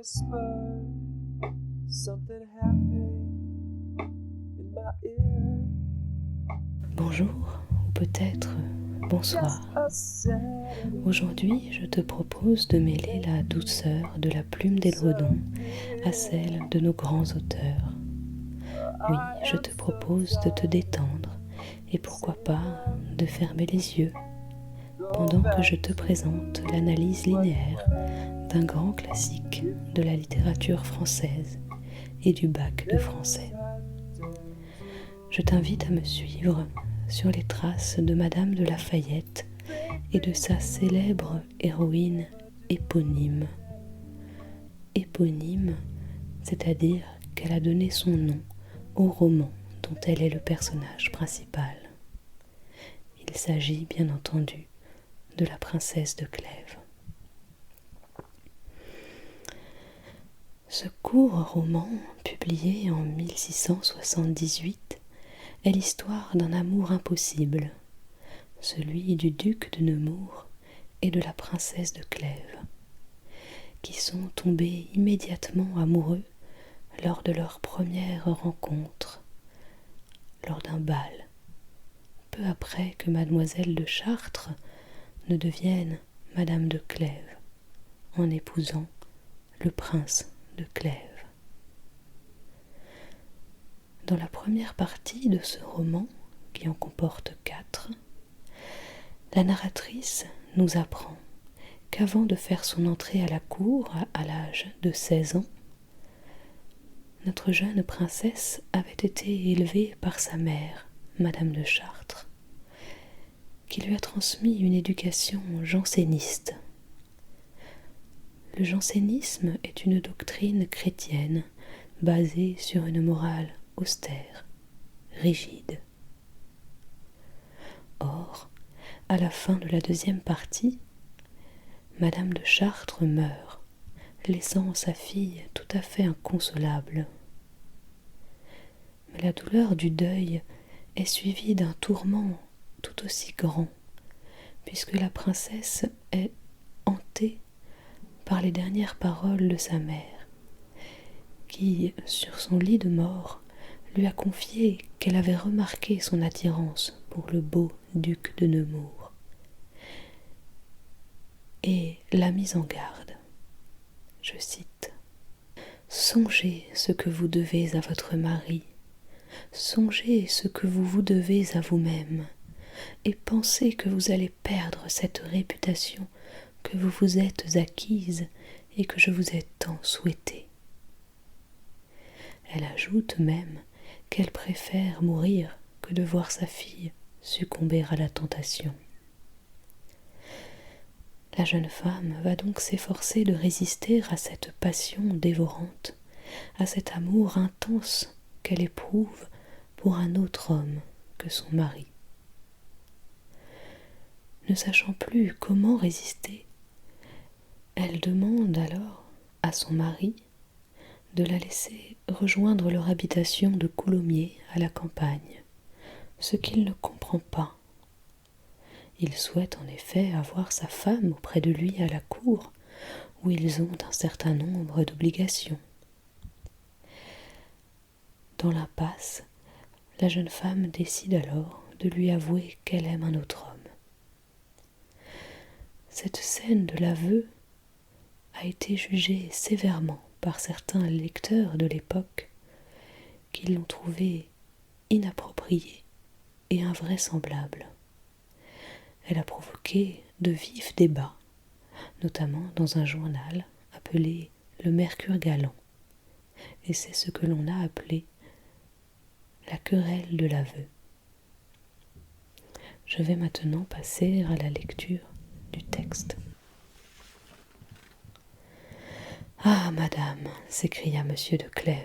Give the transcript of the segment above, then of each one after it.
whisper something happy in my ear. Bonjour, ou peut-être bonsoir. Aujourd'hui, je te propose de mêler la douceur de la plume d'Édredon à celle de nos grands auteurs. Oui, je te propose de te détendre et pourquoi pas de fermer les yeux pendant que je te présente l'analyse linéaire d'un grand classique de la littérature française et du bac de français. Je t'invite à me suivre sur les traces de Madame de Lafayette et de sa célèbre héroïne éponyme. Éponyme, c'est-à-dire qu'elle a donné son nom au roman dont elle est le personnage principal. Il s'agit bien entendu de la princesse de Clèves. Ce court roman, publié en 1678, est l'histoire d'un amour impossible, celui du duc de Nemours et de la princesse de Clèves, qui sont tombés immédiatement amoureux lors de leur première rencontre, lors d'un bal, peu après que mademoiselle de Chartres ne devienne madame de Clèves, en épousant le prince de Clèves. Dans la première partie de ce roman, qui en comporte 4, la narratrice nous apprend qu'avant de faire son entrée à la cour à l'âge de 16 ans, notre jeune princesse avait été élevée par sa mère, Madame de Chartres, qui lui a transmis une éducation janséniste. Le jansénisme est une doctrine chrétienne basée sur une morale austère, rigide. Or, à la fin de la deuxième partie, Madame de Chartres meurt, laissant sa fille tout à fait inconsolable. Mais la douleur du deuil est suivie d'un tourment tout aussi grand, puisque la princesse est hantée par les dernières paroles de sa mère, qui, sur son lit de mort, lui a confié qu'elle avait remarqué son attirance pour le beau duc de Nemours, et l'a mise en garde. Je cite : « Songez ce que vous devez à votre mari, songez ce que vous vous devez à vous-même, et pensez que vous allez perdre cette réputation que vous vous êtes acquise et que je vous ai tant souhaitée. » Elle ajoute même qu'elle préfère mourir que de voir sa fille succomber à la tentation. La jeune femme va donc s'efforcer de résister à cette passion dévorante, à cet amour intense qu'elle éprouve pour un autre homme que son mari. Ne sachant plus comment résister, elle demande alors à son mari de la laisser rejoindre leur habitation de Coulommiers à la campagne, ce qu'il ne comprend pas. Il souhaite en effet avoir sa femme auprès de lui à la cour, où ils ont un certain nombre d'obligations. Dans l'impasse, la jeune femme décide alors de lui avouer qu'elle aime un autre homme. Cette scène de l'aveu a été jugée sévèrement par certains lecteurs de l'époque, qui l'ont trouvée inappropriée et invraisemblable. Elle a provoqué de vifs débats, notamment dans un journal appelé Le Mercure Galant, et c'est ce que l'on a appelé la querelle de l'aveu. Je vais maintenant passer à la lecture du texte. « Ah, madame, s'écria monsieur de Clèves,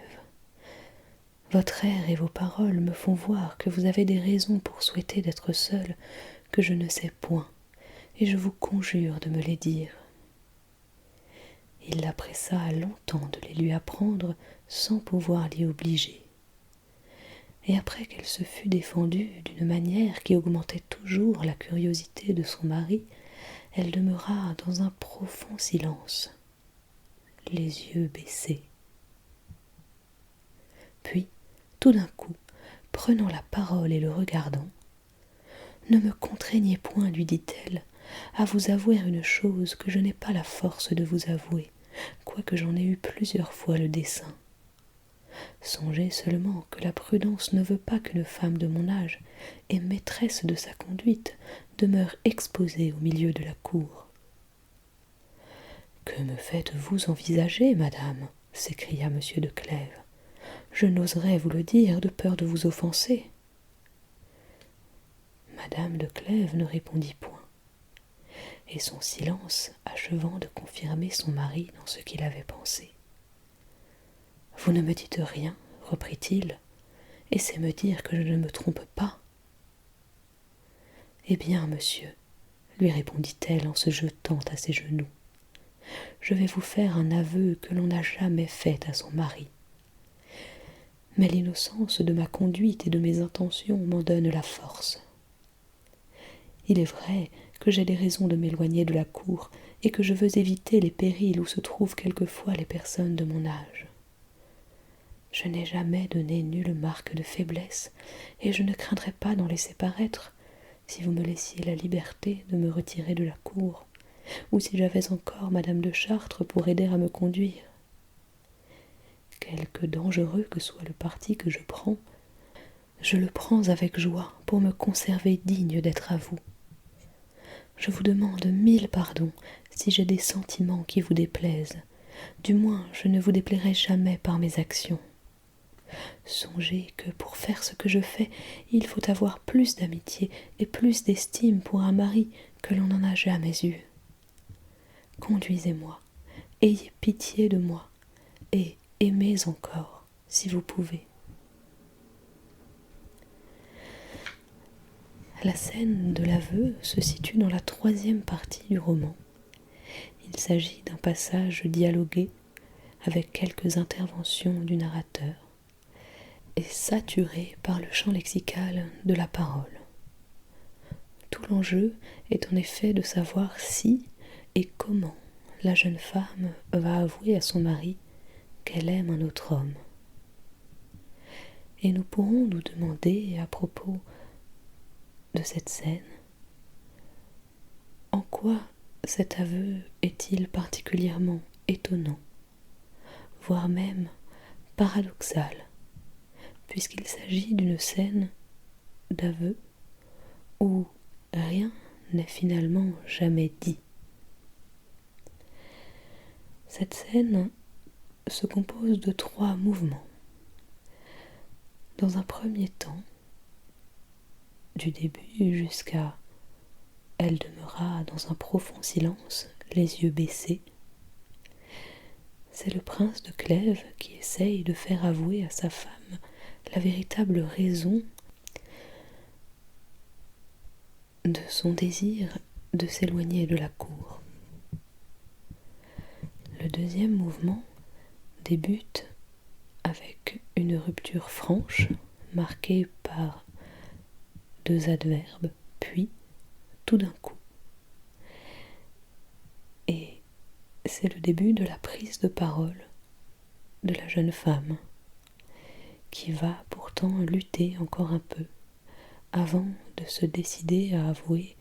votre air et vos paroles me font voir que vous avez des raisons pour souhaiter d'être seule que je ne sais point, et je vous conjure de me les dire. » Il la pressa longtemps de les lui apprendre sans pouvoir l'y obliger. Et après qu'elle se fut défendue d'une manière qui augmentait toujours la curiosité de son mari, elle demeura dans un profond silence, les yeux baissés. Puis, tout d'un coup, prenant la parole et le regardant, « Ne me contraignez point, lui dit-elle, à vous avouer une chose que je n'ai pas la force de vous avouer, quoique j'en ai eu plusieurs fois le dessein. Songez seulement que la prudence ne veut pas qu'une femme de mon âge et maîtresse de sa conduite demeure exposée au milieu de la cour. » « Que me faites-vous envisager, madame ?» s'écria M. de Clèves. « Je n'oserais vous le dire de peur de vous offenser. » Madame de Clèves ne répondit point, et son silence achevant de confirmer son mari dans ce qu'il avait pensé. « Vous ne me dites rien, reprit-il, et c'est me dire que je ne me trompe pas. »« Eh bien, monsieur, lui répondit-elle en se jetant à ses genoux, je vais vous faire un aveu que l'on n'a jamais fait à son mari. Mais l'innocence de ma conduite et de mes intentions m'en donne la force. Il est vrai que j'ai des raisons de m'éloigner de la cour et que je veux éviter les périls où se trouvent quelquefois les personnes de mon âge. Je n'ai jamais donné nulle marque de faiblesse et je ne craindrais pas d'en laisser paraître si vous me laissiez la liberté de me retirer de la cour, ou si j'avais encore madame de Chartres pour aider à me conduire. Quelque dangereux que soit le parti que je prends, je le prends avec joie pour me conserver digne d'être à vous. Je vous demande 1000 pardons si j'ai des sentiments qui vous déplaisent, du moins je ne vous déplairai jamais par mes actions. Songez que pour faire ce que je fais, il faut avoir plus d'amitié et plus d'estime pour un mari que l'on n'en a jamais eu. Conduisez-moi, ayez pitié de moi, et aimez encore, si vous pouvez. » La scène de l'aveu se situe dans la 3e partie du roman. Il s'agit d'un passage dialogué avec quelques interventions du narrateur et saturé par le champ lexical de la parole. Tout l'enjeu est en effet de savoir si et comment la jeune femme va avouer à son mari qu'elle aime un autre homme. Et nous pourrons nous demander à propos de cette scène, en quoi cet aveu est-il particulièrement étonnant, voire même paradoxal, puisqu'il s'agit d'une scène d'aveu où rien n'est finalement jamais dit. Cette scène se compose de 3 mouvements. Dans un premier temps, du début jusqu'à « elle demeura dans un profond silence, les yeux baissés », c'est le prince de Clèves qui essaye de faire avouer à sa femme la véritable raison de son désir de s'éloigner de la cour. Le deuxième mouvement débute avec une rupture franche marquée par 2 adverbes, puis tout d'un coup. Et c'est le début de la prise de parole de la jeune femme qui va pourtant lutter encore un peu avant de se décider à avouer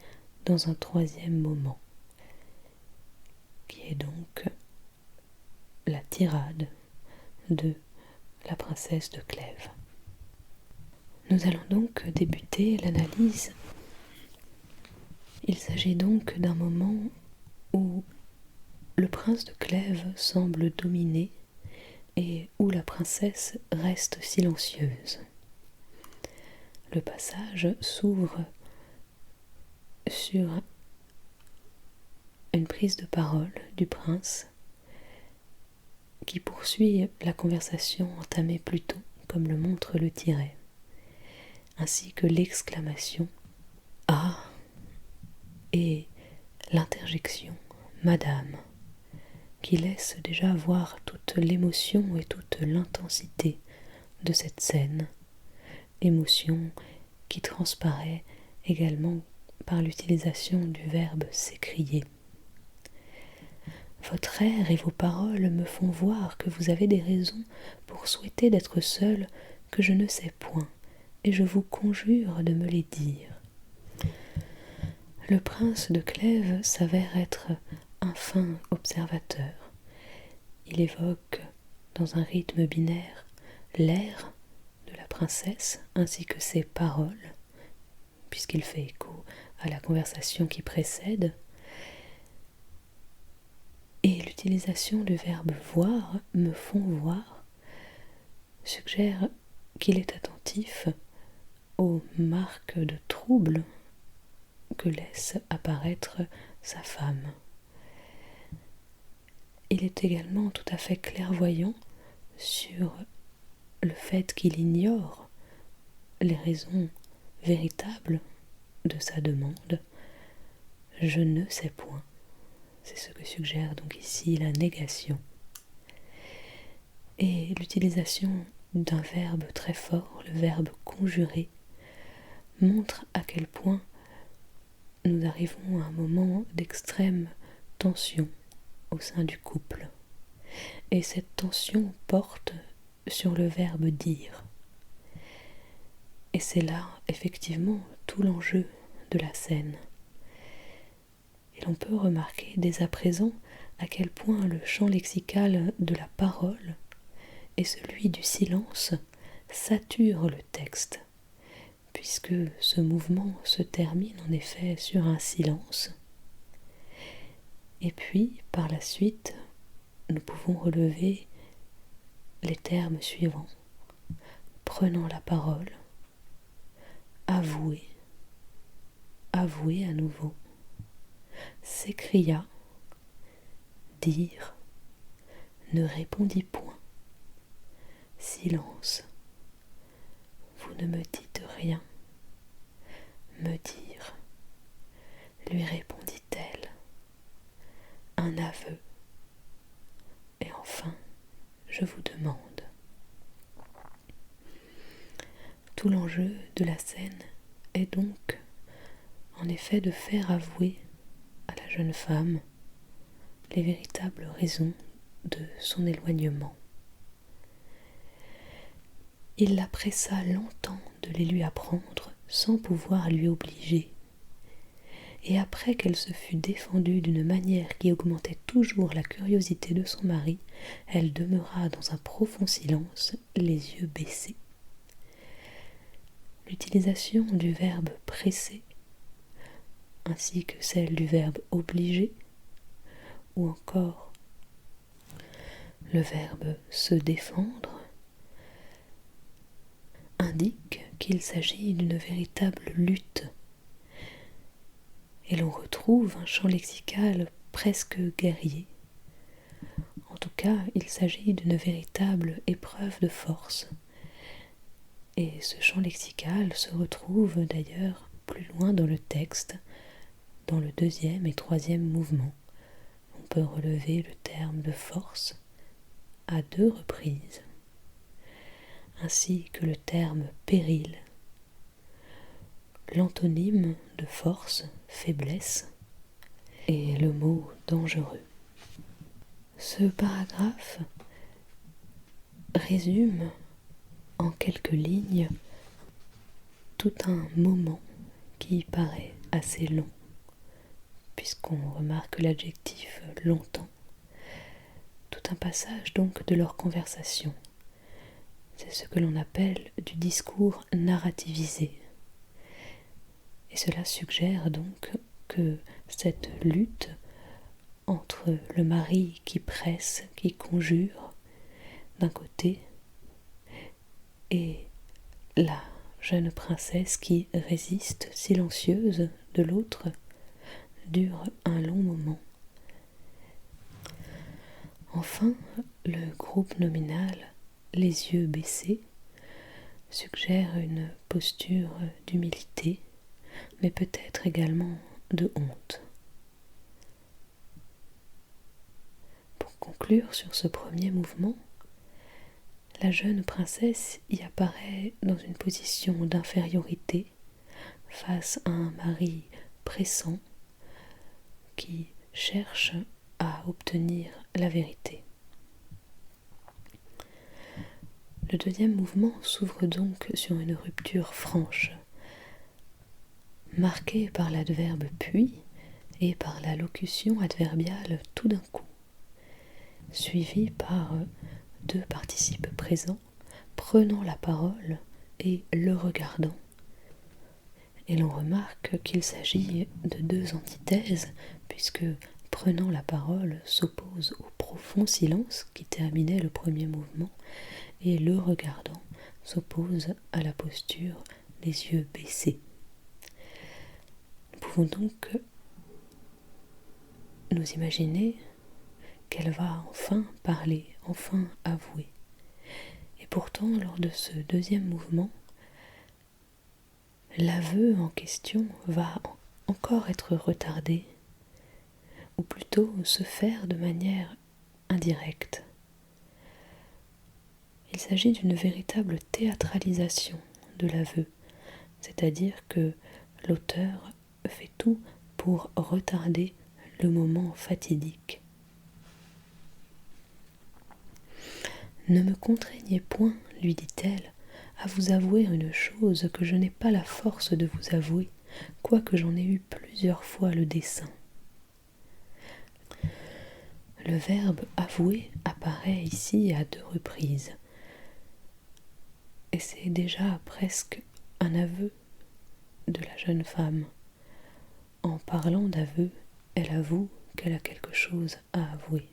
dans un 3e moment, qui est donc la tirade de la princesse de Clèves. Nous allons donc débuter l'analyse. Il s'agit donc d'un moment où le prince de Clèves semble dominer et où la princesse reste silencieuse. Le passage s'ouvre sur une prise de parole du prince qui poursuit la conversation entamée plus tôt, comme le montre le tiret, ainsi que l'exclamation « Ah !» et l'interjection « Madame !» qui laisse déjà voir toute l'émotion et toute l'intensité de cette scène, émotion qui transparaît également par l'utilisation du verbe s'écrier. Votre air et vos paroles me font voir que vous avez des raisons pour souhaiter d'être seul que je ne sais point, et je vous conjure de me les dire. Le prince de Clèves s'avère être un fin observateur. Il évoque dans un rythme binaire l'air de la princesse ainsi que ses paroles, puisqu'il fait écho à la conversation qui précède. Et l'utilisation du verbe voir, me font voir, suggère qu'il est attentif aux marques de trouble que laisse apparaître sa femme. Il est également tout à fait clairvoyant sur le fait qu'il ignore les raisons véritables de sa demande. Je ne sais point. C'est ce que suggère donc ici la négation. Et l'utilisation d'un verbe très fort, le verbe conjurer, montre à quel point nous arrivons à un moment d'extrême tension au sein du couple. Et cette tension porte sur le verbe dire. Et c'est là, effectivement, tout l'enjeu de la scène. Et l'on peut remarquer dès à présent à quel point le champ lexical de la parole et celui du silence saturent le texte, puisque ce mouvement se termine en effet sur un silence. Et puis, par la suite, nous pouvons relever les termes suivants. Prenant la parole, avouer, avouer à nouveau, s'écria, dire, ne répondit point, silence, vous ne me dites rien, me dire, lui répondit-elle, un aveu, et enfin, je vous demande. Tout l'enjeu de la scène est donc, en effet, de faire avouer à la jeune femme les véritables raisons de son éloignement. Il la pressa longtemps de les lui apprendre sans pouvoir lui obliger. Et après qu'elle se fut défendue d'une manière qui augmentait toujours la curiosité de son mari, elle demeura dans un profond silence, les yeux baissés. L'utilisation du verbe presser, ainsi que celle du verbe obliger, ou encore le verbe se défendre, indique qu'il s'agit d'une véritable lutte. Et l'on retrouve un champ lexical presque guerrier. En tout cas, il s'agit d'une véritable épreuve de force. Et ce champ lexical se retrouve d'ailleurs plus loin dans le texte, dans le deuxième et troisième mouvement. On peut relever le terme de force à 2 reprises, ainsi que le terme péril, l'antonyme de force, faiblesse, et le mot dangereux. Ce paragraphe résume en quelques lignes tout un moment qui paraît assez long, puisqu'on remarque l'adjectif longtemps. Tout un passage donc de leur conversation. C'est ce que l'on appelle du discours narrativisé. Et cela suggère donc que cette lutte entre le mari qui presse, qui conjure, d'un côté, et la jeune princesse qui résiste, silencieuse, de l'autre, dure un long moment. Enfin, le groupe nominal, les yeux baissés, suggère une posture d'humilité, mais peut-être également de honte. Pour conclure sur ce premier mouvement, la jeune princesse y apparaît dans une position d'infériorité face à un mari pressant qui cherche à obtenir la vérité. Le deuxième mouvement s'ouvre donc sur une rupture franche, marquée par l'adverbe puis et par la locution adverbiale tout d'un coup, suivie par deux participes présents prenant la parole et le regardant. Et l'on remarque qu'il s'agit de deux antithèses, puisque prenant la parole s'oppose au profond silence qui terminait le premier mouvement, et le regardant s'oppose à la posture des yeux baissés. Nous pouvons donc nous imaginer qu'elle va enfin parler, enfin avouer. Et pourtant, lors de ce deuxième mouvement, l'aveu en question va encore être retardé, ou plutôt se faire de manière indirecte. Il s'agit d'une véritable théâtralisation de l'aveu, c'est-à-dire que l'auteur fait tout pour retarder le moment fatidique. Ne me contraignez point, lui dit-elle, à vous avouer une chose que je n'ai pas la force de vous avouer, quoique j'en ai eu plusieurs fois le dessein. Le verbe avouer apparaît ici à deux reprises, et c'est déjà presque un aveu de la jeune femme. En parlant d'aveu, elle avoue qu'elle a quelque chose à avouer.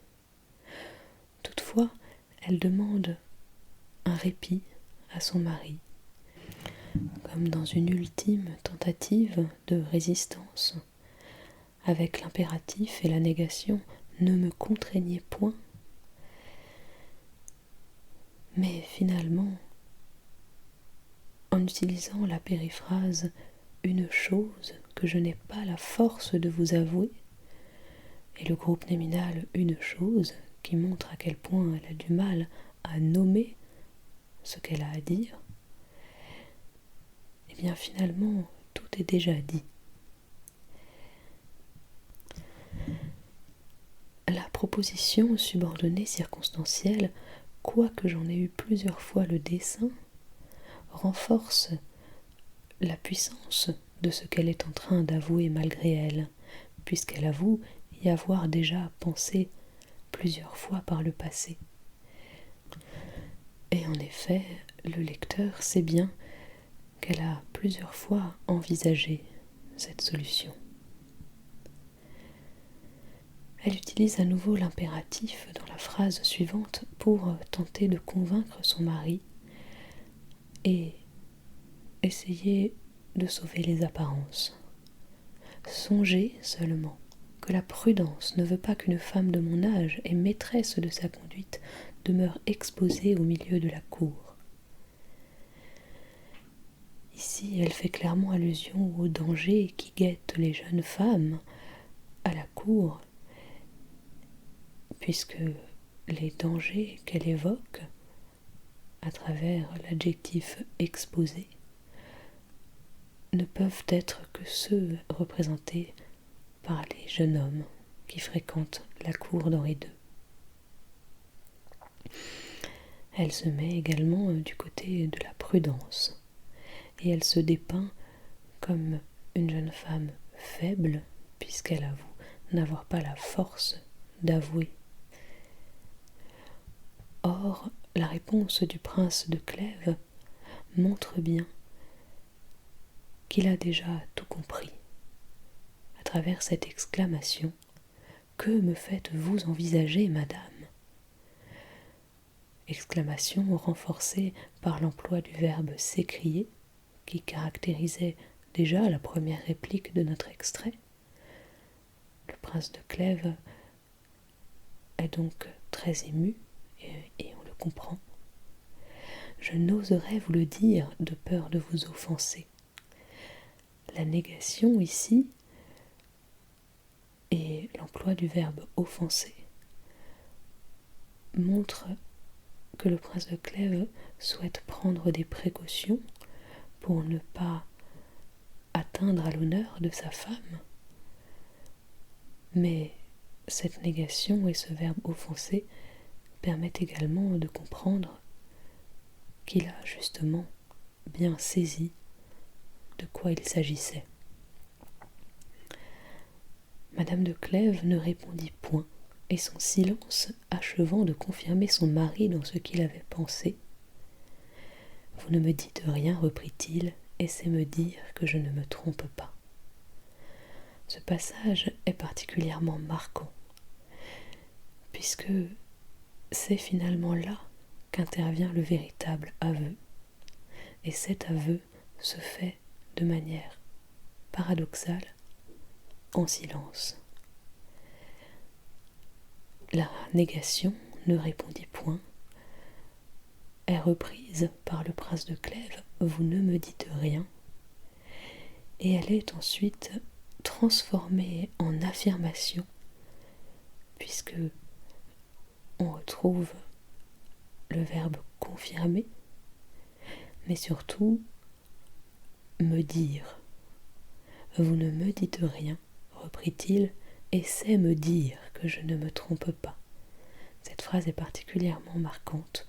Toutefois, elle demande un répit à son mari, comme dans une ultime tentative de résistance, avec l'impératif et la négation « ne me contraignez point ». Mais finalement, en utilisant la périphrase « une chose que je n'ai pas la force de vous avouer » et le groupe nominal « une chose » qui montre à quel point elle a du mal à nommer ce qu'elle a à dire, et bien finalement tout est déjà dit. La proposition subordonnée circonstancielle, quoique j'en ai eu plusieurs fois le dessein, renforce la puissance de ce qu'elle est en train d'avouer malgré elle, puisqu'elle avoue y avoir déjà pensé plusieurs fois par le passé. Et en effet, le lecteur sait bien qu'elle a plusieurs fois envisagé cette solution. Elle utilise à nouveau l'impératif dans la phrase suivante pour tenter de convaincre son mari et essayer de sauver les apparences. Songez seulement que la prudence ne veut pas qu'une femme de mon âge et maîtresse de sa conduite demeure exposée au milieu de la cour. Ici, elle fait clairement allusion aux dangers qui guettent les jeunes femmes à la cour, puisque les dangers qu'elle évoque à travers l'adjectif exposé ne peuvent être que ceux représentés par les jeunes hommes qui fréquentent la cour d'Henri II. Elle se met également du côté de la prudence, et elle se dépeint comme une jeune femme faible, puisqu'elle avoue n'avoir pas la force d'avouer. Or, la réponse du prince de Clèves montre bien qu'il a déjà tout compris. À travers cette exclamation, « Que me faites-vous envisager, madame ?» Exclamation renforcée par l'emploi du verbe s'écrier, qui caractérisait déjà la première réplique de notre extrait. Le prince de Clèves est donc très ému, et on le comprend. Je n'oserais vous le dire de peur de vous offenser. La négation ici et l'emploi du verbe offenser montrent que le prince de Clèves souhaite prendre des précautions pour ne pas atteindre à l'honneur de sa femme, mais cette négation et ce verbe offenser permettent également de comprendre qu'il a justement bien saisi de quoi il s'agissait. Madame de Clèves ne répondit point, et son silence achevant de confirmer son mari dans ce qu'il avait pensé. « Vous ne me dites rien, reprit-il, et c'est me dire que je ne me trompe pas. » Ce passage est particulièrement marquant, puisque c'est finalement là qu'intervient le véritable aveu, et cet aveu se fait de manière paradoxale, en silence. La négation ne répondit point, est reprise par le prince de Clèves, vous ne me dites rien, et elle est ensuite transformée en affirmation, puisque on retrouve le verbe confirmer, mais surtout me dire. Vous ne me dites rien, reprit-il, et c'est me dire que je ne me trompe pas. Cette phrase est particulièrement marquante.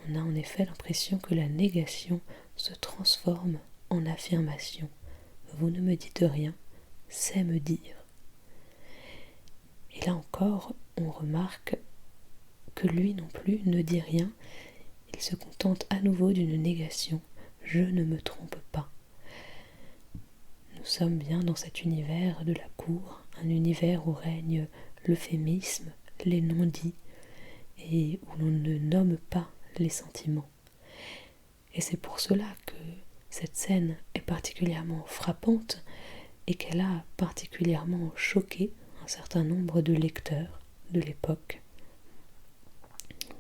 On a en effet l'impression que la négation se transforme en affirmation. Vous ne me dites rien, c'est me dire. Et là encore, on remarque que lui non plus ne dit rien. Il se contente à nouveau d'une négation. Je ne me trompe pas. Nous sommes bien dans cet univers de la cour, un univers où règne l'euphémisme, les non-dits, et où l'on ne nomme pas les sentiments. Et c'est pour cela que cette scène est particulièrement frappante et qu'elle a particulièrement choqué un certain nombre de lecteurs de l'époque,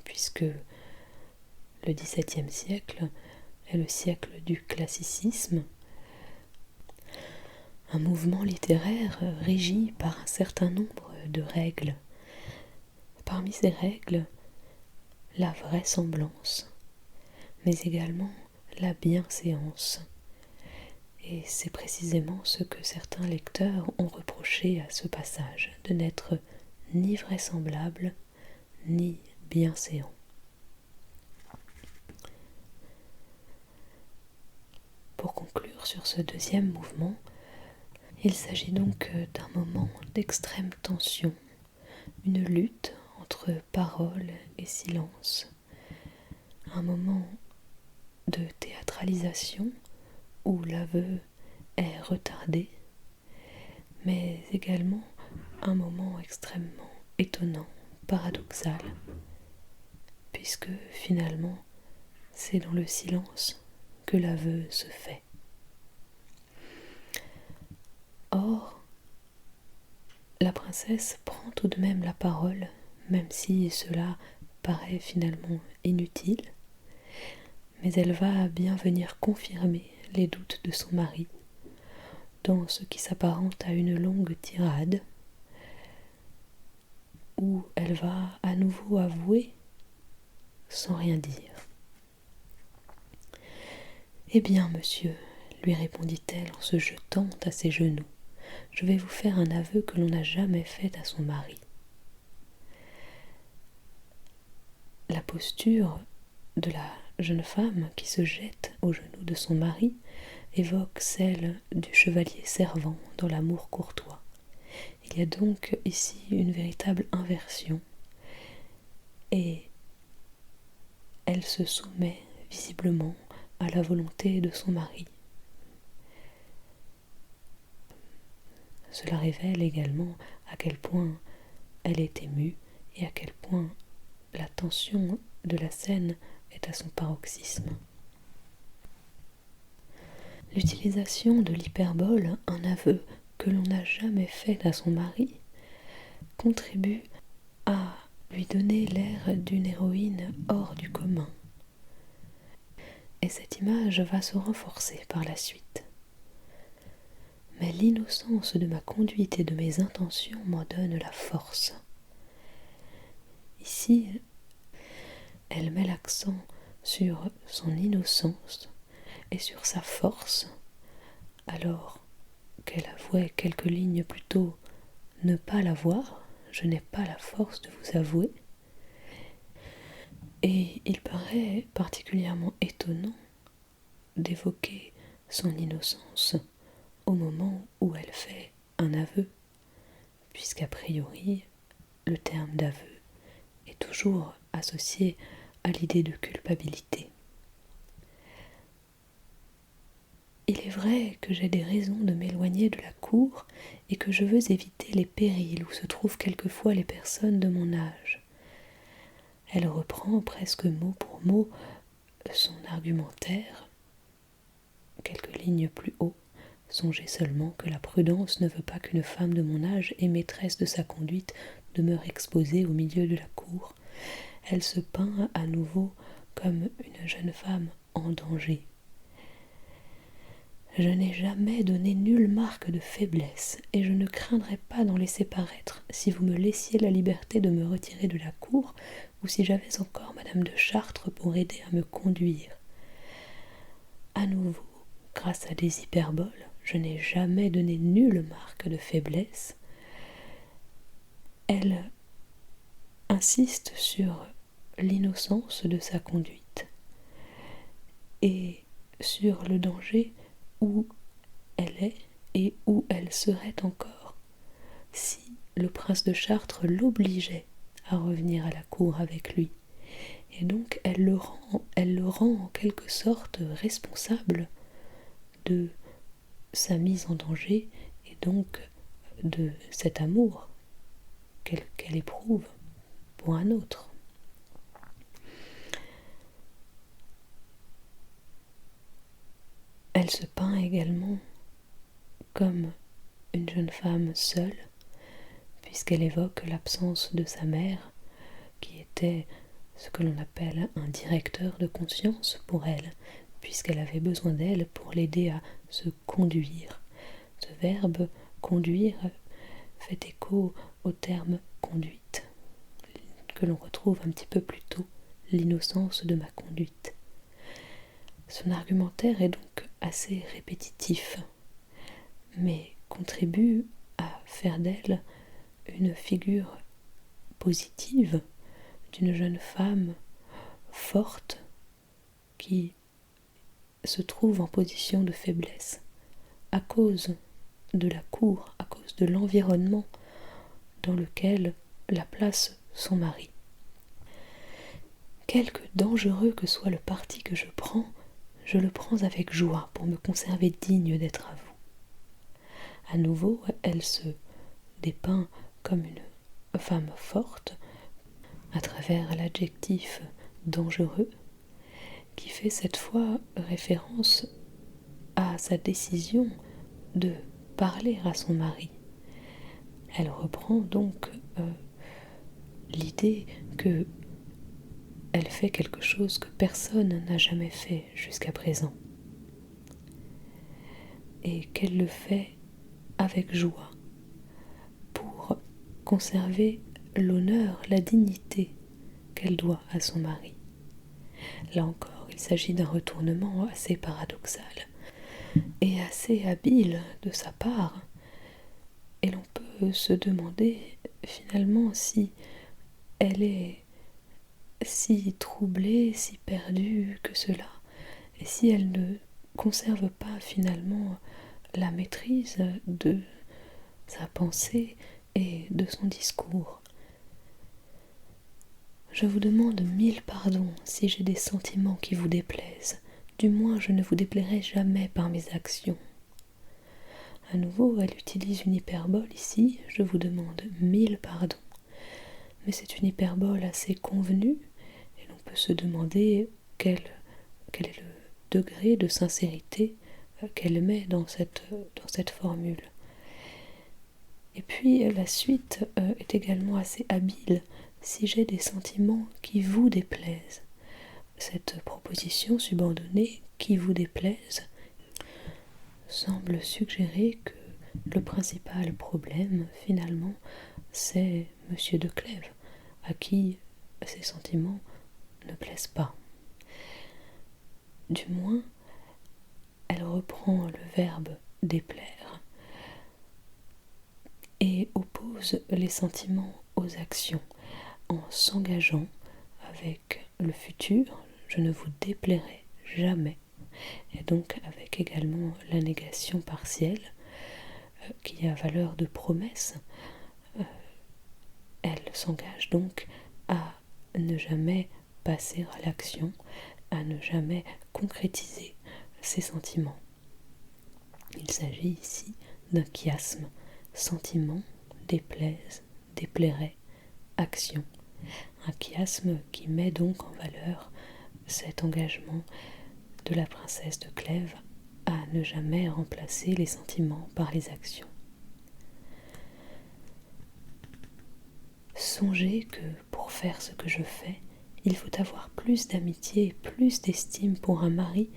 puisque le XVIIe siècle est le siècle du classicisme, un mouvement littéraire régi par un certain nombre de règles. Parmi ces règles, la vraisemblance, mais également la bienséance. Et c'est précisément ce que certains lecteurs ont reproché à ce passage, de n'être ni vraisemblable, ni bienséant. Pour conclure sur ce deuxième mouvement, il s'agit donc d'un moment d'extrême tension, une lutte entre parole et silence, un moment de théâtralisation où l'aveu est retardé, mais également un moment extrêmement étonnant, paradoxal, puisque finalement c'est dans le silence que l'aveu se fait. Or, la princesse prend tout de même la parole, même si cela paraît finalement inutile, mais elle va bien venir confirmer les doutes de son mari dans ce qui s'apparente à une longue tirade, où elle va à nouveau avouer sans rien dire. « Eh bien, monsieur, lui répondit-elle en se jetant à ses genoux, je vais vous faire un aveu que l'on n'a jamais fait à son mari. » La posture de la jeune femme qui se jette aux genoux de son mari évoque celle du chevalier servant dans l'amour courtois. Il y a donc ici une véritable inversion, et elle se soumet visiblement à la volonté de son mari. Cela révèle également à quel point elle est émue et à quel point la tension de la scène est à son paroxysme. L'utilisation de l'hyperbole, un aveu que l'on n'a jamais fait à son mari, contribue à lui donner l'air d'une héroïne hors du commun. Et cette image va se renforcer par la suite. Mais l'innocence de ma conduite et de mes intentions m'en donne la force. Ici, elle met l'accent sur son innocence et sur sa force, alors qu'elle avouait quelques lignes plus tôt ne pas l'avoir, je n'ai pas la force de vous avouer. Et il paraît particulièrement étonnant d'évoquer son innocence au moment où elle fait un aveu, puisqu'a priori, le terme d'aveu est toujours associé à l'idée de culpabilité. Il est vrai que j'ai des raisons de m'éloigner de la cour et que je veux éviter les périls où se trouvent quelquefois les personnes de mon âge. Elle reprend presque mot pour mot son argumentaire. Quelques lignes plus haut, songez seulement que la prudence ne veut pas qu'une femme de mon âge et maîtresse de sa conduite demeure exposée au milieu de la cour. Elle se peint à nouveau comme une jeune femme en danger. Je n'ai jamais donné nulle marque de faiblesse, et je ne craindrais pas d'en laisser paraître si vous me laissiez la liberté de me retirer de la cour, ou si j'avais encore madame de Chartres pour aider à me conduire. À nouveau, grâce à des hyperboles, je n'ai jamais donné nulle marque de faiblesse. Elle insiste sur l'innocence de sa conduite et sur le danger où elle est et où elle serait encore si le prince de Chartres l'obligeait à revenir à la cour avec lui. Et donc elle le rend en quelque sorte responsable de sa mise en danger et donc de cet amour qu'elle éprouve pour un autre. Elle se peint également comme une jeune femme seule, puisqu'elle évoque l'absence de sa mère, qui était ce que l'on appelle un directeur de conscience pour elle, puisqu'elle avait besoin d'elle pour l'aider à se conduire. Ce verbe conduire fait écho au terme conduite, que l'on retrouve un petit peu plus tôt, l'innocence de ma conduite. Son argumentaire est donc assez répétitif, mais contribue à faire d'elle une figure positive d'une jeune femme forte qui se trouve en position de faiblesse à cause de la cour, à cause de l'environnement dans lequel la place son mari. Quelque dangereux que soit le parti que je le prends avec joie pour me conserver digne d'être à vous. À nouveau, elle se dépeint comme une femme forte à travers l'adjectif dangereux qui fait cette fois référence à sa décision de parler à son mari. Elle reprend donc l'idée que elle fait quelque chose que personne n'a jamais fait jusqu'à présent et qu'elle le fait avec joie pour conserver l'honneur, la dignité qu'elle doit à son mari. Là encore, il s'agit d'un retournement assez paradoxal et assez habile de sa part, et l'on peut se demander finalement si elle est si troublée, si perdue que cela, et si elle ne conserve pas finalement la maîtrise de sa pensée et de son discours. Je vous demande 1000 pardons si j'ai des sentiments qui vous déplaisent, du moins je ne vous déplairai jamais par mes actions. À nouveau, elle utilise une hyperbole ici, je vous demande 1000 pardons. Mais c'est une hyperbole assez convenue, et l'on peut se demander quel est le degré de sincérité qu'elle met dans cette formule. Et puis la suite est également assez habile. Si j'ai des sentiments qui vous déplaisent, cette proposition subordonnée qui vous déplaise semble suggérer que le principal problème finalement c'est Monsieur de Clèves, à qui ces sentiments ne plaisent pas. Du moins, elle reprend le verbe déplaire et oppose les sentiments aux actions en s'engageant avec le futur, je ne vous déplairai jamais, et donc avec également la négation partielle qui a valeur de promesse. Elle s'engage donc à ne jamais passer à l'action, à ne jamais concrétiser ses sentiments. Il s'agit ici d'un chiasme, sentiment, déplaise, déplairait, action. Un chiasme qui met donc en valeur cet engagement de la princesse de Clèves à ne jamais remplacer les sentiments par les actions. Songez que pour faire ce que je fais, il faut avoir plus d'amitié et plus d'estime pour un mari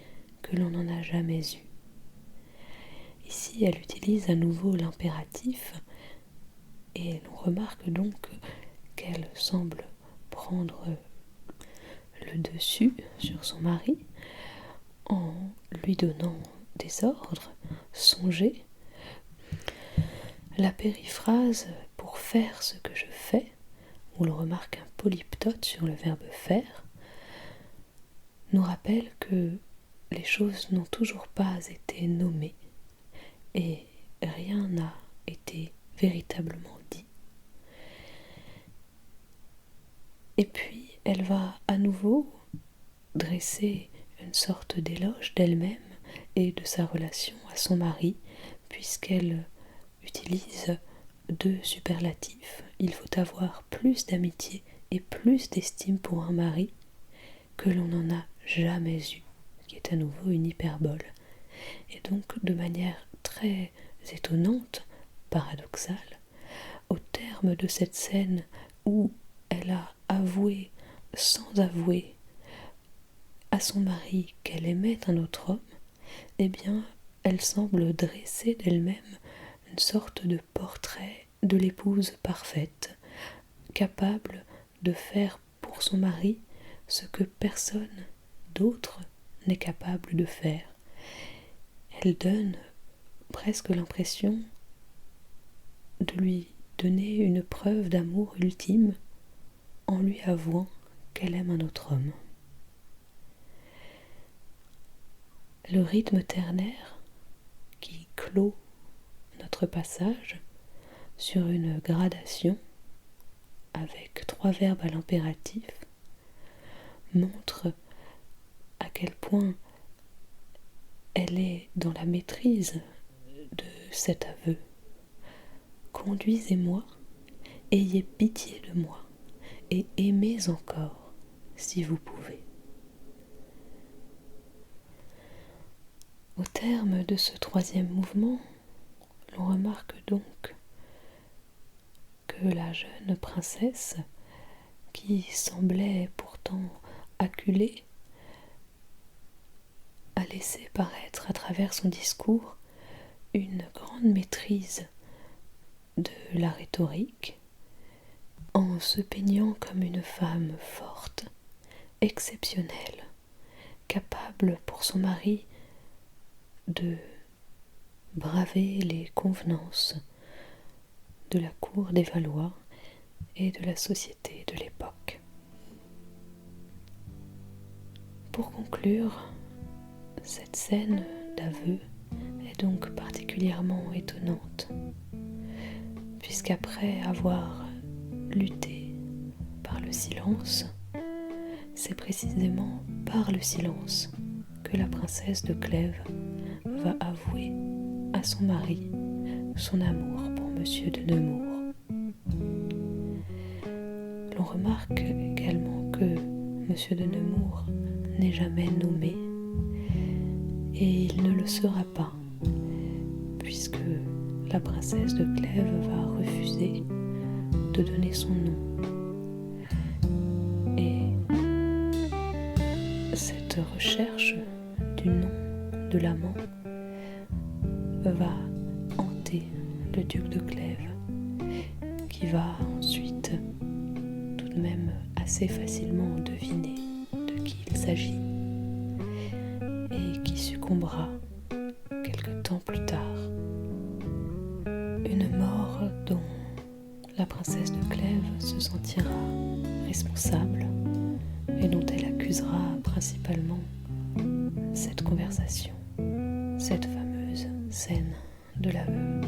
que l'on n'en a jamais eu. Ici, elle utilise à nouveau l'impératif et l'on remarque donc qu'elle semble prendre le dessus sur son mari en lui donnant des ordres. Songez. La périphrase « pour faire ce que je fais », où l'on remarque un polyptote sur le verbe faire, nous rappelle que les choses n'ont toujours pas été nommées et rien n'a été véritablement dit. Et puis elle va à nouveau dresser une sorte d'éloge d'elle-même et de sa relation à son mari, puisqu'elle utilise deux superlatifs. Il faut avoir plus d'amitié et plus d'estime pour un mari que l'on n'en a jamais eu, ce qui est à nouveau une hyperbole. Et donc, de manière très étonnante, paradoxale, au terme de cette scène où elle a avoué, sans avouer, à son mari qu'elle aimait un autre homme, eh bien, elle semble dresser d'elle-même une sorte de portrait de l'épouse parfaite, capable de faire pour son mari ce que personne d'autre n'est capable de faire. Elle donne presque l'impression de lui donner une preuve d'amour ultime en lui avouant qu'elle aime un autre homme. Le rythme ternaire qui clôt notre passage sur une gradation avec 3 verbes à l'impératif montre à quel point elle est dans la maîtrise de cet aveu. Conduisez-moi, ayez pitié de moi et aimez encore si vous pouvez. Au terme de ce 3e mouvement, l'on remarque donc que la jeune princesse, qui semblait pourtant acculée, a laissé paraître à travers son discours une grande maîtrise de la rhétorique, en se peignant comme une femme forte, exceptionnelle, capable pour son mari de braver les convenances de la cour des Valois et de la société de l'époque. Pour conclure, cette scène d'aveu est donc particulièrement étonnante, puisqu'après avoir lutté par le silence, c'est précisément par le silence que la princesse de Clèves va avouer à son mari son amour pour Monsieur de Nemours. L'on remarque également que Monsieur de Nemours n'est jamais nommé et il ne le sera pas, puisque la princesse de Clèves va refuser de donner son nom. Et cette recherche du nom de l'amant va hanter le duc de Clèves, qui va ensuite tout de même assez facilement deviner de qui il s'agit et qui succombera quelque temps plus tard. Une mort dont la princesse de Clèves se sentira responsable et dont elle accusera principalement cette conversation, cette fameuse scène de l'aveu.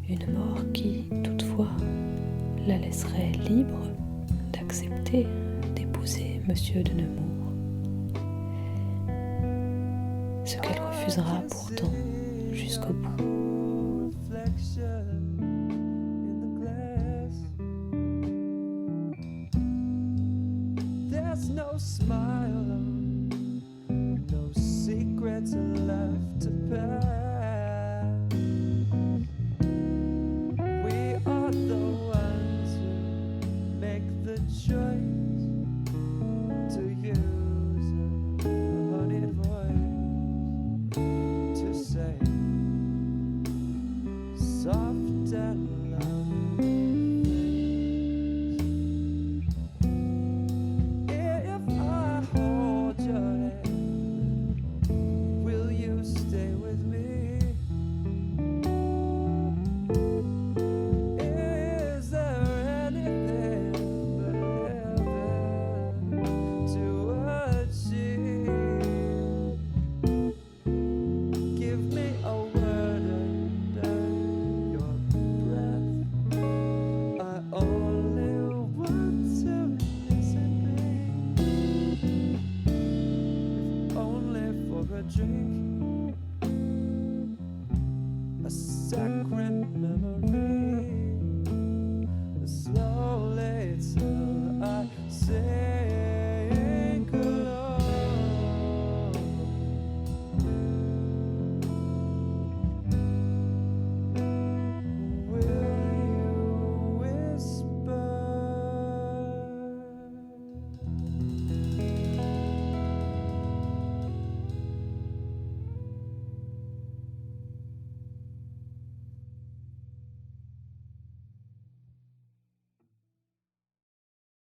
Une mort qui, toutefois, la laisserait libre d'accepter d'épouser Monsieur de Nemours, ce qu'elle refusera pourtant jusqu'au bout. There's no smile.